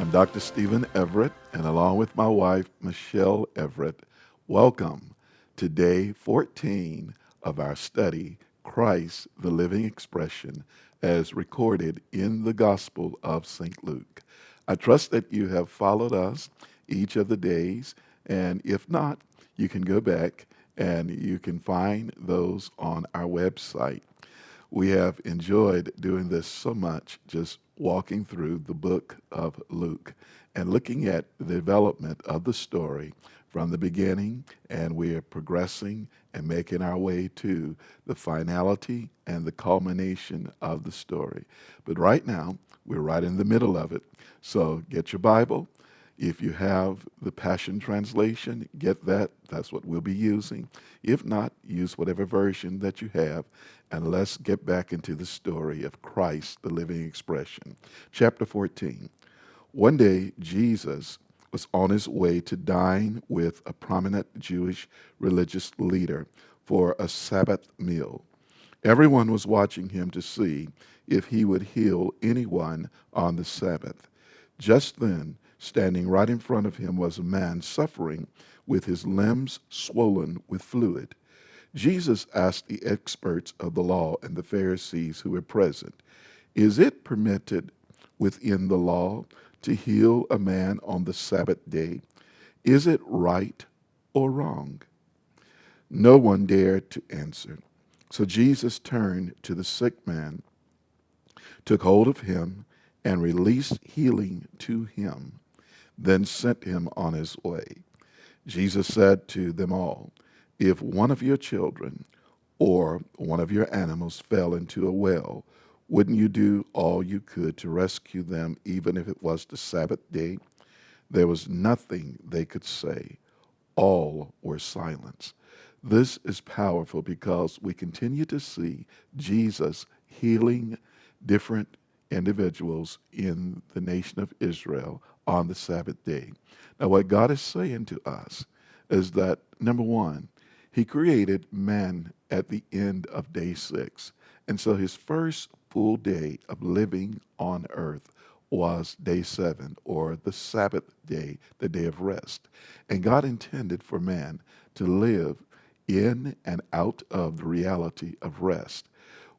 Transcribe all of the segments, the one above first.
I'm Dr. Stephen Everett, and along with my wife, Michelle Everett, welcome to day 14 of our study, Christ, the Living Expression, as recorded in the Gospel of St. Luke. I trust that you have followed us each of the days, and if not, you can go back and you can find those on our website. We have enjoyed doing this so much, just walking through the book of Luke and looking at the development of the story from the beginning, and we are progressing and making our way to the finality and the culmination of the story. But right now, we're right in the middle of it. So get your Bible. If you have the Passion Translation, get that. That's what we'll be using. If not, use whatever version that you have, and let's get back into the story of Christ, the living expression. Chapter 14. One day, Jesus was on his way to dine with a prominent Jewish religious leader for a Sabbath meal. Everyone was watching him to see if he would heal anyone on the Sabbath. Just then, standing right in front of him was a man suffering with his limbs swollen with fluid. Jesus asked the experts of the law and the Pharisees who were present, "Is it permitted within the law to heal a man on the Sabbath day? Is it right or wrong?" No one dared to answer. So Jesus turned to the sick man, took hold of him, and released healing to him, then sent him on his way. Jesus said to them all, "If one of your children or one of your animals fell into a well, wouldn't you do all you could to rescue them, even if it was the Sabbath day?" There was nothing they could say. All were silent. This is powerful because we continue to see Jesus healing different individuals in the nation of Israel on the Sabbath day. Now, what God is saying to us is that, number one, he created man at the end of day 6. And so his first full day of living on earth was day 7, or the Sabbath day, the day of rest. And God intended for man to live in and out of the reality of rest.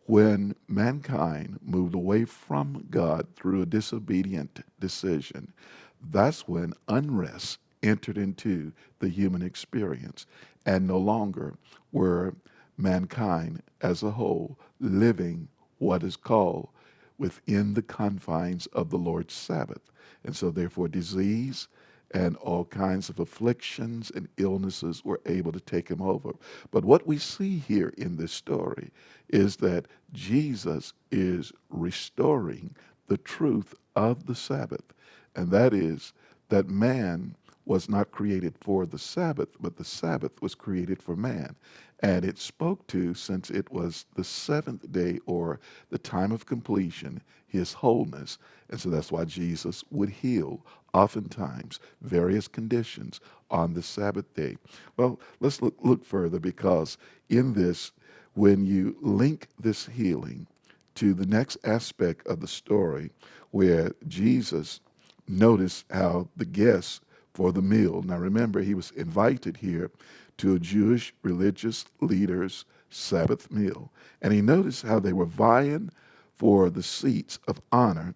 When mankind moved away from God through a disobedient decision, that's when unrest entered into the human experience, and no longer were mankind as a whole living what is called within the confines of the Lord's Sabbath. And so, therefore, disease and all kinds of afflictions and illnesses were able to take him over. But what we see here in this story is that Jesus is restoring the truth of the Sabbath, and that is that man was not created for the Sabbath, but the Sabbath was created for man. And it spoke to, since it was the seventh day, or the time of completion, his wholeness. And so that's why Jesus would heal, oftentimes, various conditions on the Sabbath day. Well, let's look further, because in this, when you link this healing to the next aspect of the story, where Jesus noticed how the guests for the meal. Now remember, he was invited here to a Jewish religious leader's Sabbath meal. And he noticed how they were vying for the seats of honor.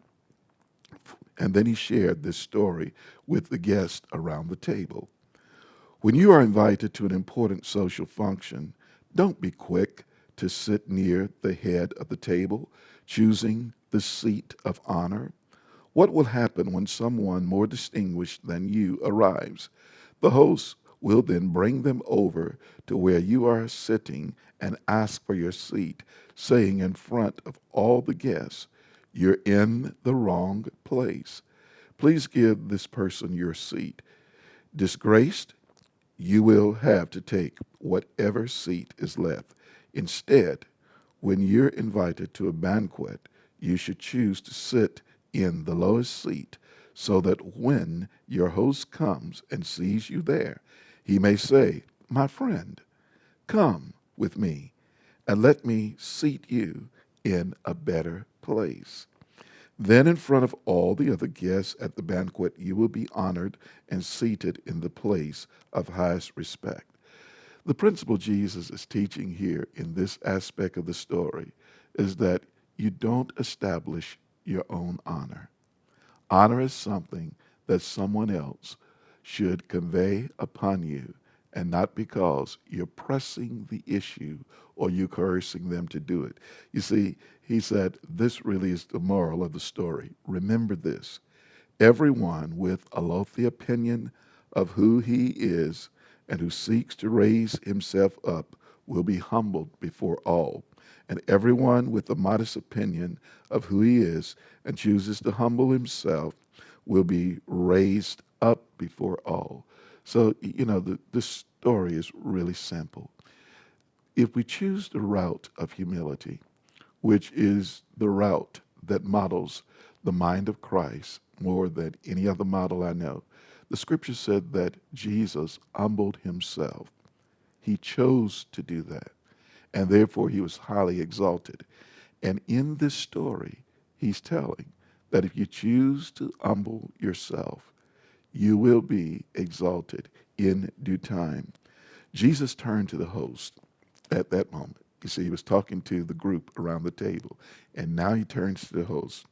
And then he shared this story with the guests around the table. When you are invited to an important social function, don't be quick to sit near the head of the table, choosing the seat of honor. What will happen when someone more distinguished than you arrives? The host will then bring them over to where you are sitting and ask for your seat, saying in front of all the guests, "You're in the wrong place. Please give this person your seat." Disgraced, you will have to take whatever seat is left. Instead, when you're invited to a banquet, you should choose to sit in the lowest seat, so that when your host comes and sees you there, he may say, "My friend, come with me and let me seat you in a better place." Then, in front of all the other guests at the banquet, you will be honored and seated in the place of highest respect. The principle Jesus is teaching here in this aspect of the story is that you don't establish your own honor. Honor is something that someone else should convey upon you, and not because you're pressing the issue or you coercing them to do it. You see, he said, this really is the moral of the story. Remember this. Everyone with a lofty opinion of who he is and who seeks to raise himself up will be humbled before all. And everyone with a modest opinion of who he is and chooses to humble himself will be raised up before all. So, the story is really simple. If we choose the route of humility, which is the route that models the mind of Christ more than any other model I know, the scripture said that Jesus humbled himself. He chose to do that, and therefore he was highly exalted. And in this story, he's telling that if you choose to humble yourself, you will be exalted in due time. Jesus turned to the host at that moment. You see, he was talking to the group around the table, and now he turns to the host.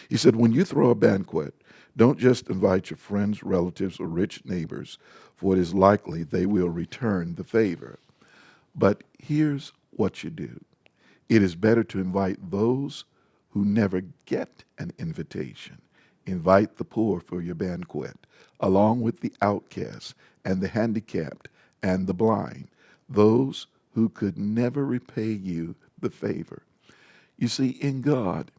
He said, when you throw a banquet, don't just invite your friends, relatives, or rich neighbors, for it is likely they will return the favor. But here's what you do. It is better to invite those who never get an invitation. Invite the poor for your banquet, along with the outcasts and the handicapped and the blind, those who could never repay you the favor. You see, in God,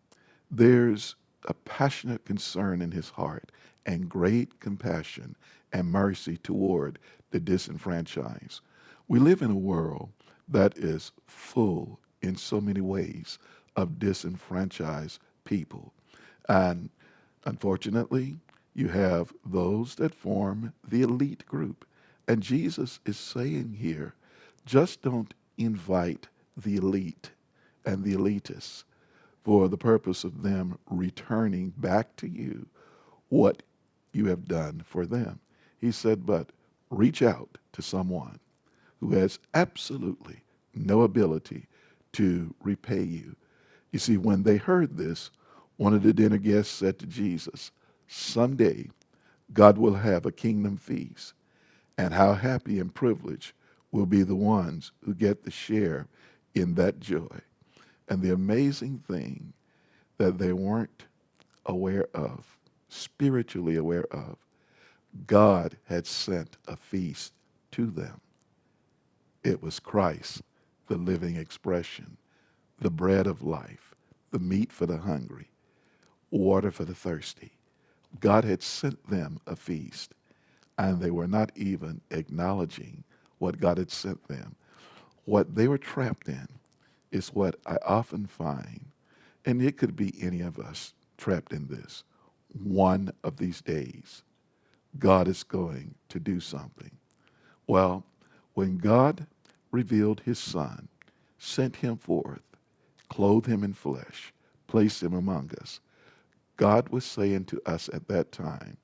there's a passionate concern in his heart and great compassion and mercy toward the disenfranchised. We live in a world that is full in so many ways of disenfranchised people. And unfortunately, you have those that form the elite group. And Jesus is saying here, just don't invite the elite and the elitists for the purpose of them returning back to you what you have done for them. He said, but reach out to someone who has absolutely no ability to repay you. You see, when they heard this, one of the dinner guests said to Jesus, someday God will have a kingdom feast, and how happy and privileged will be the ones who get the share in that joy. And the amazing thing that they weren't aware of, spiritually aware of, God had sent a feast to them. It was Christ, the living expression, the bread of life, the meat for the hungry, water for the thirsty. God had sent them a feast, and they were not even acknowledging what God had sent them. What they were trapped in is what I often find, and it could be any of us trapped in this. One of these days, God is going to do something. Well, when God revealed his son, sent him forth, clothed him in flesh, placed him among us, God was saying to us at that time,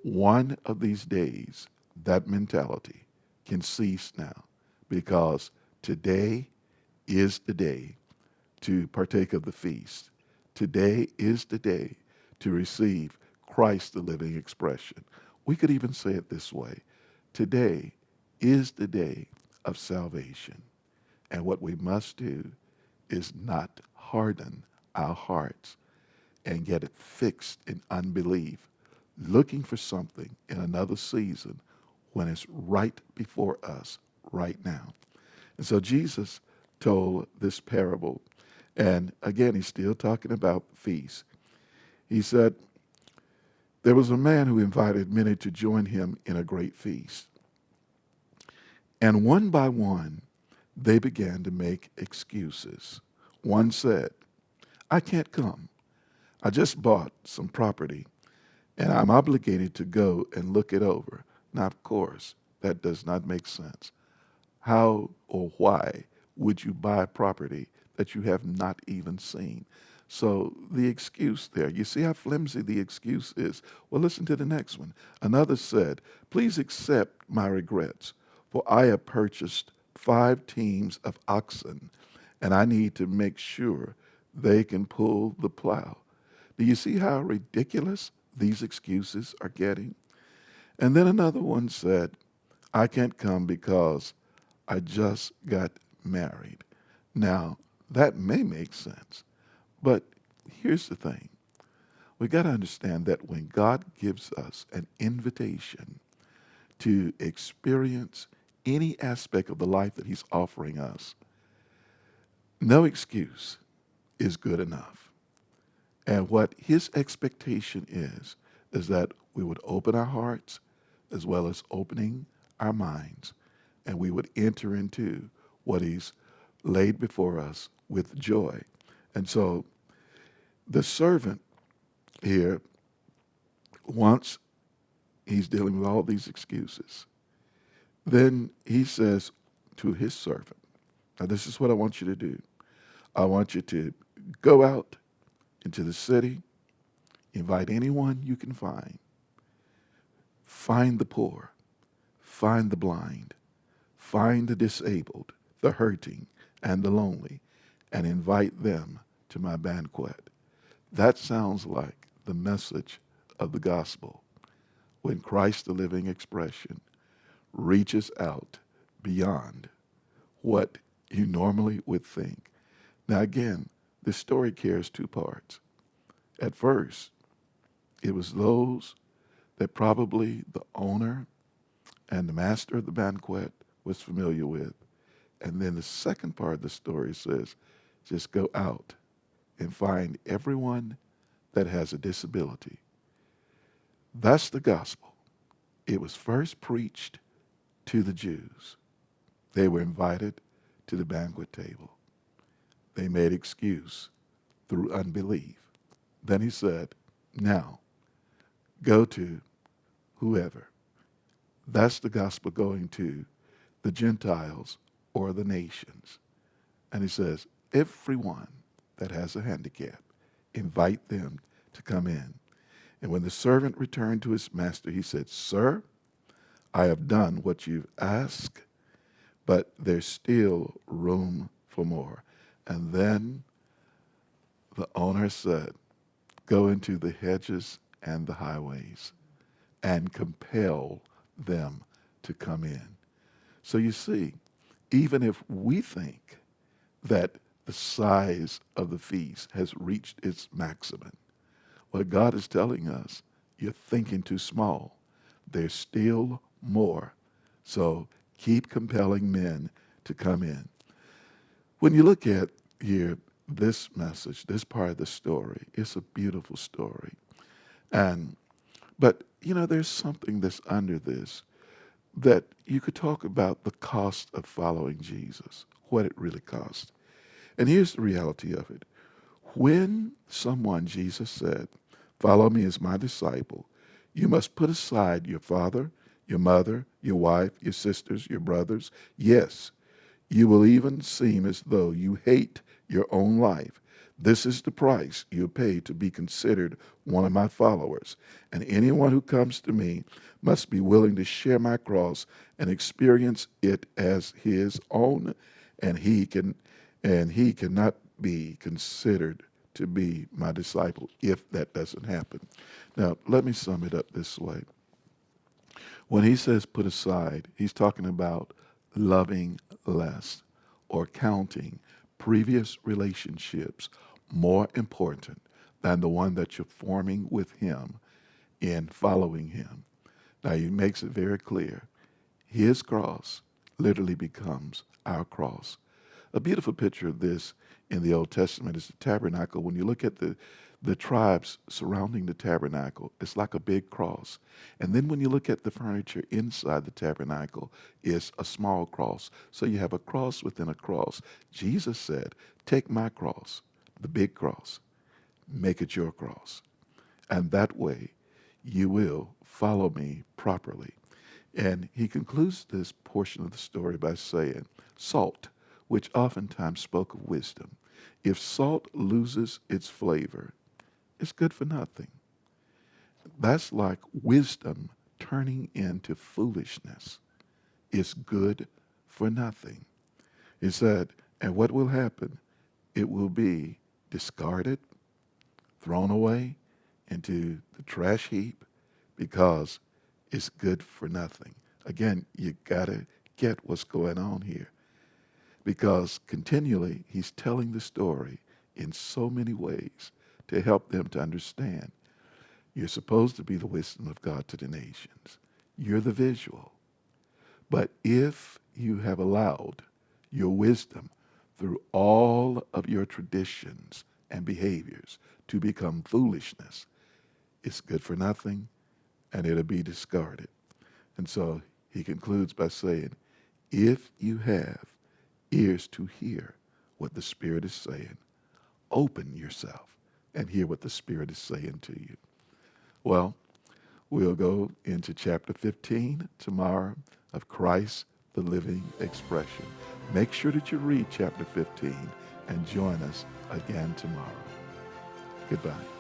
one of these days, that mentality can cease now, because today is the day to partake of the feast. Today is the day to receive Christ, the living expression. We could even say it this way. Today is the day of salvation. And what we must do is not harden our hearts and get it fixed in unbelief, looking for something in another season when it's right before us right now. And so Jesus told this parable. And again, he's still talking about feasts. He said, there was a man who invited many to join him in a great feast. And one by one, they began to make excuses. One said, I can't come. I just bought some property and I'm obligated to go and look it over. Now, of course, that does not make sense. How or why would you buy property that you have not even seen? So the excuse there, you see how flimsy the excuse is. Well, listen to the next one. Another said, please accept my regrets, for I have purchased 5 teams of oxen, and I need to make sure they can pull the plow. Do you see how ridiculous these excuses are getting? And then another one said, I can't come because I just got married. Now, that may make sense, but here's the thing. We got to understand that when God gives us an invitation to experience any aspect of the life that he's offering us, no excuse is good enough. And what his expectation is that we would open our hearts as well as opening our minds, and we would enter into what he's laid before us with joy. And so the servant here, once he's dealing with all these excuses, then he says to his servant, now this is what I want you to do. I want you to go out into the city, invite anyone you can find the poor, find the blind, find the disabled, the hurting, and the lonely, and invite them to my banquet. That sounds like the message of the gospel when Christ, the living expression, reaches out beyond what you normally would think. Now, again, this story carries 2 parts. At first, it was those that probably the owner and the master of the banquet was familiar with. And then the second part of the story says, just go out and find everyone that has a disability. That's the gospel. It was first preached to the Jews. They were invited to the banquet table. They made excuse through unbelief. Then he said, now go to whoever. That's the gospel going to the Gentiles or the nations. And he says, everyone that has a handicap, invite them to come in. And when the servant returned to his master, he said, sir, I have done what you've asked, but there's still room for more. And then the owner said, go into the hedges and the highways and compel them to come in. So you see, even if we think that the size of the feast has reached its maximum, what God is telling us, you're thinking too small. There's still more. So keep compelling men to come in. When you look at here, this message, this part of the story, it's a beautiful story. But there's something that's under this that you could talk about the cost of following Jesus, what it really costs. And here's the reality of it. When someone, Jesus said, follow me as my disciple, you must put aside your father, your mother, your wife, your sisters, your brothers. Yes, you will even seem as though you hate your own life. This is the price you pay to be considered one of my followers. And anyone who comes to me must be willing to share my cross and experience it as his own, and he cannot be considered to be my disciple if that doesn't happen. Now, let me sum it up this way. When he says put aside, he's talking about loving less or counting previous relationships more important than the one that you're forming with him in following him. Now, he makes it very clear. His cross literally becomes our cross. A beautiful picture of this in the Old Testament is the tabernacle. When you look at the tribes surrounding the tabernacle, it's like a big cross. And then when you look at the furniture inside the tabernacle, it's a small cross. So you have a cross within a cross. Jesus said, take my cross, the big cross, make it your cross. And that way you will follow me properly. And he concludes this portion of the story by saying, salt, which oftentimes spoke of wisdom. If salt loses its flavor, it's good for nothing. That's like wisdom turning into foolishness. It's good for nothing. He said, and what will happen? It will be discarded, thrown away into the trash heap because it's good for nothing. Again, you got to get what's going on here because continually he's telling the story in so many ways to help them to understand. You're supposed to be the wisdom of God to the nations. You're the visual. But if you have allowed your wisdom through all of your traditions and behaviors to become foolishness, it's good for nothing and it'll be discarded. And so he concludes by saying, if you have ears to hear what the Spirit is saying, open yourself and hear what the Spirit is saying to you. Well, we'll go into chapter 15 tomorrow of Christ, the living expression. Make sure that you read chapter 15 and join us again tomorrow. Goodbye.